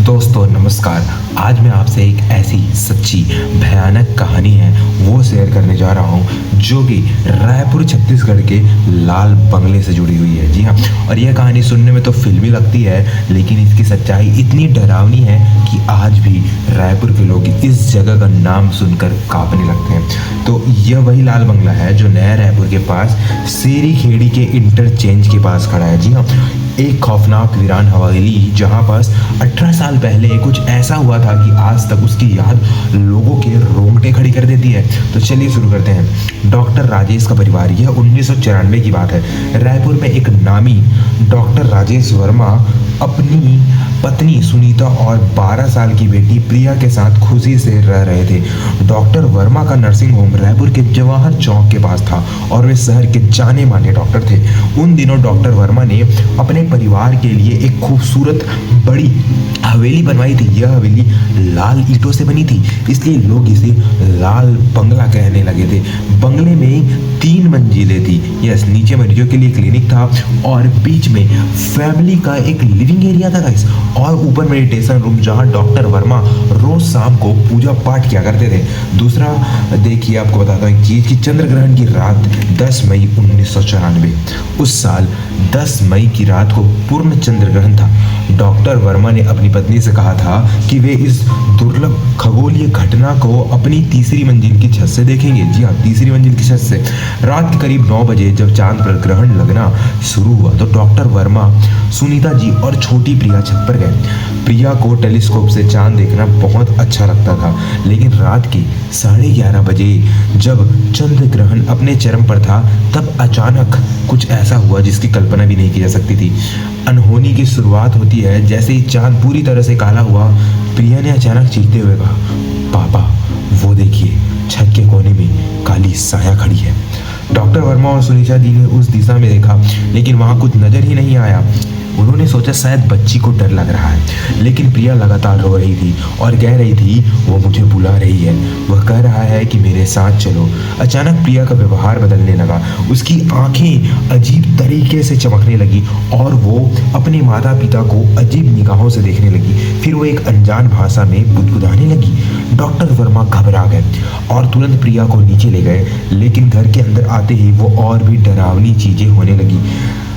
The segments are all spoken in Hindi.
दोस्तों नमस्कार। आज मैं आपसे एक ऐसी सच्ची भयानक कहानी है वो शेयर करने जा रहा हूँ जो कि रायपुर छत्तीसगढ़ के लाल बंगले से जुड़ी हुई है। जी हाँ, और यह कहानी सुनने में तो फिल्मी लगती है, लेकिन इसकी सच्चाई इतनी डरावनी है कि आज भी रायपुर के लोग इस जगह का नाम सुनकर कांपने लगते हैं। तो यह वही लाल बंगला है जो नया रायपुर के पास सेरी खेड़ी के इंटरचेंज के पास खड़ा है। जी हाँ, एक खौफनाक वीरान हवेली जहाँ पास 18 साल पहले कुछ ऐसा हुआ था कि आज तक उसकी याद लोगों के रोंगटे खड़ी कर देती है। तो चलिए शुरू करते हैं। डॉक्टर राजेश का परिवार, यह 1994 की बात है। रायपुर में एक नामी डॉक्टर राजेश वर्मा अपनी पत्नी सुनीता और 12 साल की बेटी प्रिया के साथ खुशी से रह रहे थे। डॉक्टर वर्मा का नर्सिंग होम रायपुर के जवाहर चौक के पास था और वे शहर के जाने माने डॉक्टर थे। उन दिनों डॉक्टर वर्मा ने अपने परिवार के लिए एक खूबसूरत बड़ी हवेली बनवाई थी। यह हवेली लाल ईंटों से बनी थी, इसलिए लोग इसे लाल बंगला कहने लगे थे। बंगले में 3 मंजिलें थी। यस, नीचे मरीजों के लिए क्लिनिक था और बीच में फैमिली का एक लिविंग एरिया था गाइस, और ऊपर मेडिटेशन रूम जहां डॉक्टर वर्मा रोज शाम को पूजा पाठ किया करते थे। दूसरा देखिए, आपको बताता हूँ एक चीज़ कि चंद्र ग्रहण की रात 10 मई 1994, उस साल 10 मई की रात को पूर्ण चंद्र ग्रहण था। डॉक्टर वर्मा ने अपनी पत्नी से कहा था कि वे इस दुर्लभ खगोलीय घटना को अपनी तीसरी मंजिल की छत से देखेंगे। जी हाँ, तीसरी मंजिल की छत से। रात के करीब 9 बजे जब चांद पर ग्रहण लगना शुरू हुआ तो डॉक्टर वर्मा, सुनीता जी और छोटी प्रिया छत पर गए। प्रिया को टेलीस्कोप से चांद देखना बहुत अच्छा लगता था, लेकिन रात के 11:30 बजे जब चंद्र ग्रहण अपने चरम पर था तब अचानक कुछ ऐसा हुआ जिसकी कल्पना भी नहीं की जा सकती थी। अनहोनी की शुरुआत होती है जैसे ही चांद पूरी तरह से काला हुआ। प्रिया ने अचानक चीखते हुए कहा, पापा वो देखिए, छत के कोने में काली साया खड़ी है। डॉक्टर वर्मा और सुनीता जी ने उस दिशा में देखा, लेकिन वहां कुछ नजर ही नहीं आया। उन्होंने सोचा शायद बच्ची को डर लग रहा है, लेकिन प्रिया लगातार रो रही थी और कह रही थी वो मुझे बुला रही है, वह कह रहा है कि मेरे साथ चलो। अचानक प्रिया का व्यवहार बदलने लगा। उसकी आंखें अजीब तरीके से चमकने लगी और वो अपने माता पिता को अजीब निगाहों से देखने लगी। फिर वो एक अनजान भाषा में बुदबुदाने लगी। डॉक्टर वर्मा घबरा गए और तुरंत प्रिया को नीचे ले गए, लेकिन घर के अंदर आते ही वो और भी डरावनी चीजें होने लगी।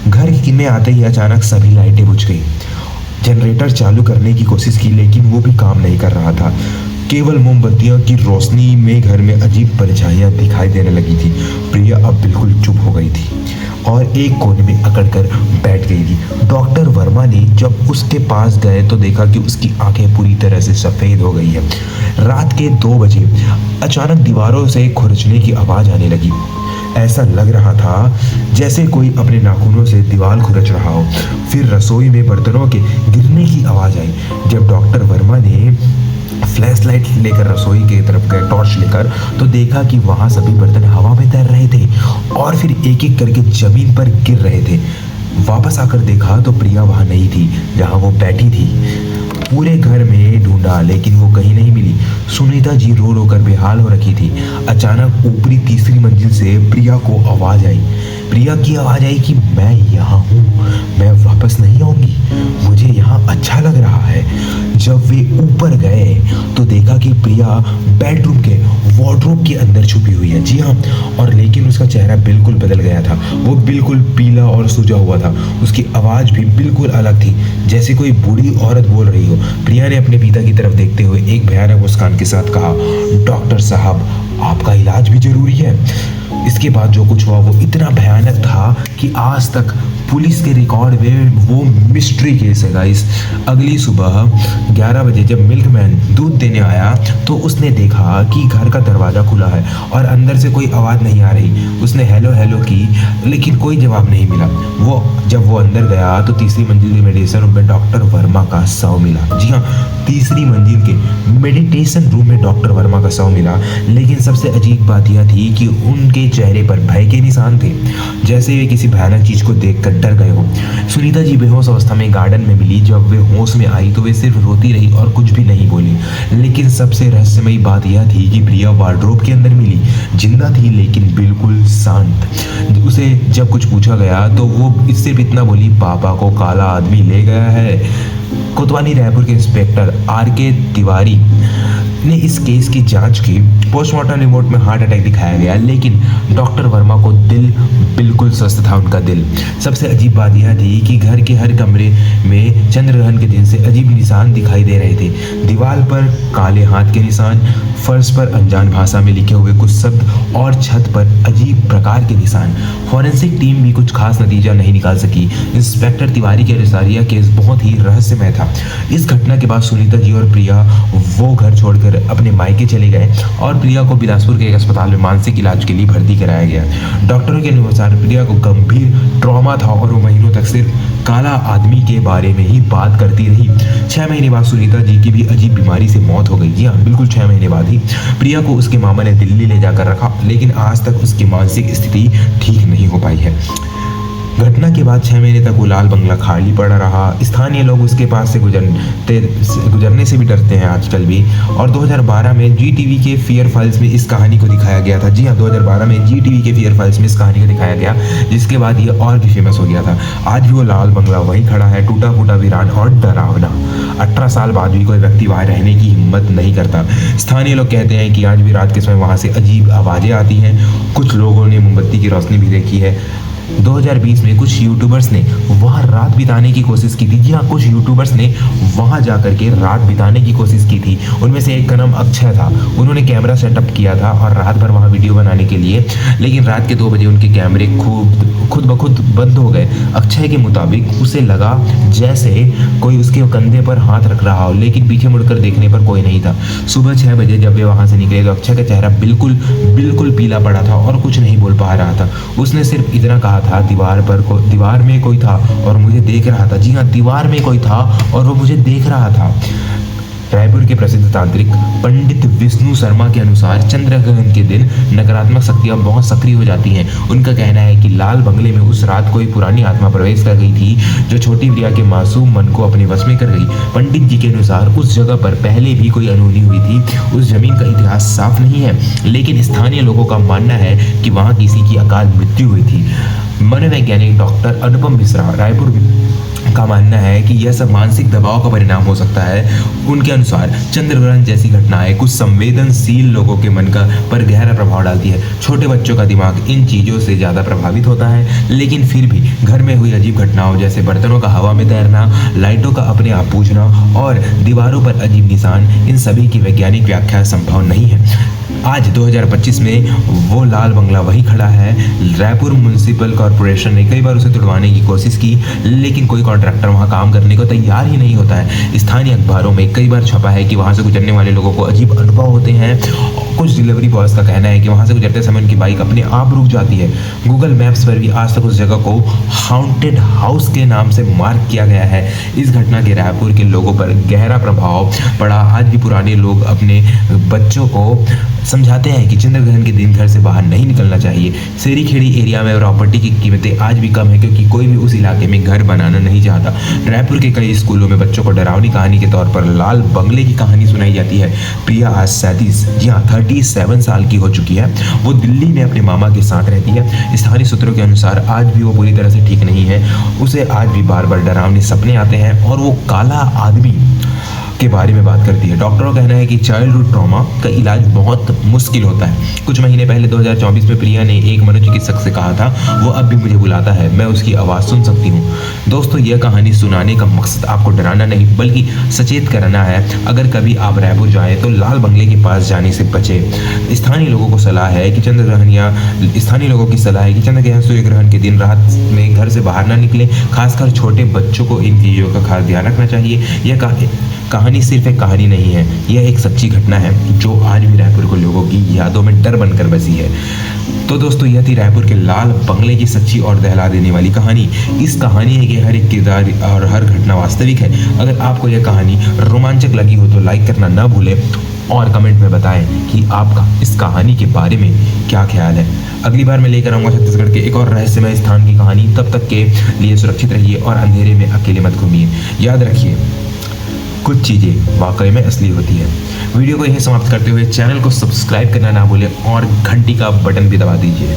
घर में आते ही अचानक सभी लाइटें बुझ गई। जनरेटर चालू करने की कोशिश की, लेकिन वो भी काम नहीं कर रहा था। केवल मोमबत्तियों की रोशनी में घर में अजीब परछाइयां दिखाई देने लगी थी। प्रिया अब बिल्कुल चुप हो गई थी और एक कोने में अकड़कर बैठ गई थी। डॉक्टर वर्मा ने जब उसके पास गए तो देखा कि उसकी आंखें पूरी तरह से सफ़ेद हो गई है। रात के 2 बजे अचानक दीवारों से खुरचने की आवाज़ आने लगी। ऐसा लग रहा था जैसे कोई अपने नाखूनों से दीवार खुरच रहा हो। फिर रसोई में बर्तनों के गिरने की आवाज़ आई। जब डॉक्टर वर्मा ने फ्लैश लाइट लेकर रसोई की तरफ गए, टॉर्च लेकर, तो देखा कि वहाँ सभी बर्तन हवा में तैर रहे थे और फिर एक एक करके जमीन पर गिर रहे थे। वापस आकर देखा तो प्रिया वहाँ नहीं थी जहाँ वो बैठी थी। पूरे घर में ढूंढा, लेकिन वो कहीं नहीं मिली। सुनीता जी रो रो कर बेहाल हो रखी थी। अचानक ऊपरी तीसरी मंजिल से प्रिया को आवाज़ आई। प्रिया की आवाज़ आई कि मैं यहाँ हूँ, मैं वापस नहीं आऊँगी, मुझे यहाँ अच्छा लग रहा है। जब वे ऊपर गए तो देखा कि प्रिया बेडरूम के वार्डरोब के अंदर छुपी हुई है। जी हाँ, और लेकिन उसका चेहरा बिल्कुल बदल गया था। वो बिल्कुल पीला और सूजा हुआ था। उसकी आवाज़ भी बिल्कुल अलग थी, जैसे कोई बूढ़ी औरत बोल रही हो। प्रिया ने अपने पिता की तरफ देखते हुए एक भयानक मुस्कान के साथ कहा, डॉक्टर साहब आपका इलाज भी जरूरी है। इसके बाद जो कुछ हुआ वो इतना भयानक था कि आज तक पुलिस के रिकॉर्ड में वो मिस्ट्री केस है गाइस। अगली सुबह 11 बजे जब मिल्कमैन दूध देने आया तो उसने देखा कि घर का दरवाज़ा खुला है और अंदर से कोई आवाज़ नहीं आ रही। उसने हेलो हेलो की, लेकिन कोई जवाब नहीं मिला। जब वो अंदर गया तो तीसरी मंजिल के मेडिटेशन रूम में डॉक्टर वर्मा का शव मिला। जी हाँ, तीसरी मंजिल के मेडिटेशन रूम में डॉक्टर वर्मा का शव मिला। लेकिन सबसे अजीब बात यह थी कि उनके चेहरे पर भय के निशान थे, जैसे वे किसी भयानक चीज़ को देखकर डर गए हो। सुनीता जी बेहोश अवस्था में गार्डन में मिली। जब वे होश में आई तो वे सिर्फ रोती रही और कुछ भी नहीं बोली। लेकिन सबसे रहस्यमयी बात यह थी कि प्रिया वार्डरोब के अंदर मिली, जिंदा थी लेकिन बिल्कुल शांत। उसे जब कुछ पूछा गया तो वो सिर्फ इतना बोली, पापा को काला आदमी ले गया है। कोतवाली रायपुर के इंस्पेक्टर आर.के. तिवारी ने इस केस की जांच की। पोस्टमार्टम रिपोर्ट में हार्ट अटैक दिखाया गया, लेकिन डॉक्टर वर्मा को दिल बिल्कुल स्वस्थ था उनका दिल। सबसे अजीब बात यह थी कि घर के हर कमरे में चंद्रग्रहण के दिन से अजीब निशान दिखाई दे रहे थे। दीवार पर काले हाथ के निशान, फर्श पर अनजान भाषा में लिखे हुए कुछ शब्द और छत पर अजीब प्रकार के निशान। फॉरेंसिक टीम भी कुछ खास नतीजा नहीं निकाल सकी। इंस्पेक्टर तिवारी के अनुसार यह केस बहुत ही रहस्यमय था। इस घटना के बाद सुनीता जी और प्रिया वो घर छोड़कर अपने मायके चले गए और प्रिया को बिलासपुर के एक अस्पताल में मानसिक इलाज के लिए भर्ती कराया गया। डॉक्टरों के अनुसार प्रिया को गंभीर ट्रॉमा था और वो महीनों तक सिर्फ काला आदमी के बारे में ही बात करती रही। 6 महीने बाद सुनीता जी की भी अजीब बीमारी से मौत हो गई। जी हाँ, बिल्कुल 6 महीने बाद ही। प्रिया को उसके मामा ने दिल्ली ले जाकर रखा, लेकिन आज तक उसकी मानसिक स्थिति ठीक नहीं हो पाई है। घटना के बाद 6 महीने तक वो लाल बंगला खाली पड़ा रहा। स्थानीय लोग उसके पास से गुजरने से भी डरते हैं आजकल भी। और 2012 में जी टीवी के फियर फाइल्स में इस कहानी को दिखाया गया था। जी हाँ, 2012 में जी टीवी के फियर फाइल्स में इस कहानी को दिखाया गया, जिसके बाद ये और भी फेमस हो गया था। आज भी वो लाल बंगला वहीं खड़ा है, टूटा फूटा, वीरान और डरावना। 18 साल बाद भी कोई व्यक्ति वहाँ रहने की हिम्मत नहीं करता। स्थानीय लोग कहते हैं कि आज भी रात के समय वहाँ से अजीब आवाज़ें आती हैं। कुछ लोगों ने मोमबत्ती की रोशनी भी देखी है। 2020 में कुछ यूट्यूबर्स ने वहाँ रात बिताने की कोशिश की थी। जी हाँ, कुछ यूट्यूबर्स ने वहाँ जाकर के रात बिताने की कोशिश की थी। उनमें से एक का नाम अक्षय था। उन्होंने कैमरा सेटअप किया था और रात भर वहाँ वीडियो बनाने के लिए, लेकिन रात के 2 बजे उनके कैमरे खुद ब खुद बंद हो गए। अक्षय के मुताबिक उसे लगा जैसे कोई उसके कंधे पर हाथ रख रहा हो, लेकिन पीछे मुड़कर देखने पर कोई नहीं था। सुबह 6 बजे जब वे वहाँ से निकले तो अक्षय का चेहरा बिल्कुल पीला पड़ा था और कुछ नहीं बोल पा रहा था। उसने सिर्फ इतना कहा था, दीवार में कोई था और मुझे देख रहा था। जी हाँ, दीवार में कोई था और वो मुझे देख रहा था। रायपुर के प्रसिद्ध तांत्रिक पंडित विष्णु शर्मा के अनुसार चंद्रग्रहण के दिन नकारात्मक शक्तियां बहुत सक्रिय हो जाती हैं। उनका कहना है कि लाल बंगले में उस रात कोई पुरानी आत्मा प्रवेश कर गई थी, जो छोटी प्रिया के मासूम मन को अपने वश में कर गई। पंडित जी के अनुसार उस जगह पर पहले भी कोई अनहोनी हुई थी। उस जमीन का इतिहास साफ नहीं है, लेकिन स्थानीय लोगों का मानना है कि वहाँ किसी की अकाल मृत्यु हुई थी। मनोवैज्ञानिक डॉक्टर अनुपम मिश्रा रायपुर का मानना है कि यह सब मानसिक दबाव का परिणाम हो सकता है। उनके अनुसार चंद्रग्रहण जैसी घटनाएं कुछ संवेदनशील लोगों के मन पर गहरा प्रभाव डालती है। छोटे बच्चों का दिमाग इन चीज़ों से ज़्यादा प्रभावित होता है, लेकिन फिर भी घर में हुई अजीब घटनाओं जैसे बर्तनों का हवा में तैरना, लाइटों का अपने आप बूझना और दीवारों पर अजीब निशान, इन सभी की वैज्ञानिक व्याख्या संभव नहीं है। आज 2025 में वो लाल बंगला वहीं खड़ा है। रायपुर म्युनिसिपल कॉरपोरेशन ने कई बार उसे तुड़वाने की कोशिश की, लेकिन कोई कॉन्ट्रैक्टर वहां काम करने को तैयार ही नहीं होता है। स्थानीय अखबारों में कई बार छपा है कि वहां से गुजरने वाले लोगों को अजीब अनुभव होते हैं। कुछ डिलीवरी बॉयज का कहना है कि वहां से गुजरते समय उनकी बाइक अपने आप रुक जाती है। गूगल मैप्स पर भी आज तक उस जगह को हाउंटेड हाउस के नाम से मार्क किया गया है। इस घटना के रायपुर के लोगों पर गहरा प्रभाव पड़ा। आज भी पुराने लोग अपने बच्चों को समझाते हैं कि चंद्रग्रहण के दिन घर से बाहर नहीं निकलना चाहिए। शहरी खेड़ी एरिया में प्रॉपर्टी की कीमतें आज भी कम है, क्योंकि कोई भी उस इलाके में घर बनाना नहीं चाहता। रायपुर के कई स्कूलों में बच्चों को डरावनी कहानी के तौर पर लाल बंगले की कहानी सुनाई जाती है। प्रिया आज 37 साल की हो चुकी है। वो दिल्ली में अपने मामा के साथ रहती है। स्थानीय सूत्रों के अनुसार आज भी वो पूरी तरह से ठीक नहीं है। उसे आज भी बार बार डरावने सपने आते हैं और वो काला आदमी के बारे में बात करती है। डॉक्टरों का कहना है कि चाइल्डहुड ट्रॉमा का इलाज बहुत मुश्किल होता है। कुछ महीने पहले 2024 में प्रिया ने एक मनोचिकित्सक से कहा था, वो अब भी मुझे बुलाता है, मैं उसकी आवाज़ सुन सकती हूँ। दोस्तों, यह कहानी सुनाने का मकसद आपको डराना नहीं बल्कि सचेत करना है। अगर कभी आप रायपुर जाएँ तो लाल बंगले के पास जाने से बचें। स्थानीय लोगों की सलाह है कि चंद्रग्रहण सूर्यग्रहण के दिन रात में घर से बाहर ना निकलें। खासकर छोटे बच्चों को इन चीज़ों का खास ध्यान रखना चाहिए। यह कहानी सिर्फ एक कहानी नहीं है, यह एक सच्ची घटना है जो आज भी रायपुर के लोगों की यादों में डर बनकर बसी है। तो दोस्तों, यह थी रायपुर के लाल बंगले की सच्ची और दहला देने वाली कहानी। इस कहानी के हर एक किरदार और हर घटना वास्तविक है। अगर आपको यह कहानी रोमांचक लगी हो तो लाइक करना ना भूलें और कमेंट में बताएं कि आपका इस कहानी के बारे में क्या ख्याल है। अगली बार मैं लेकर आऊँगा छत्तीसगढ़ के एक और रहस्यमय स्थान की कहानी। तब तक के लिए सुरक्षित रहिए और अंधेरे में अकेले मत घूमिए। याद रखिए, कुछ चीज़ें वाकई में असली होती हैं। वीडियो को यहीं समाप्त करते हुए चैनल को सब्सक्राइब करना ना भूलें और घंटी का बटन भी दबा दीजिए।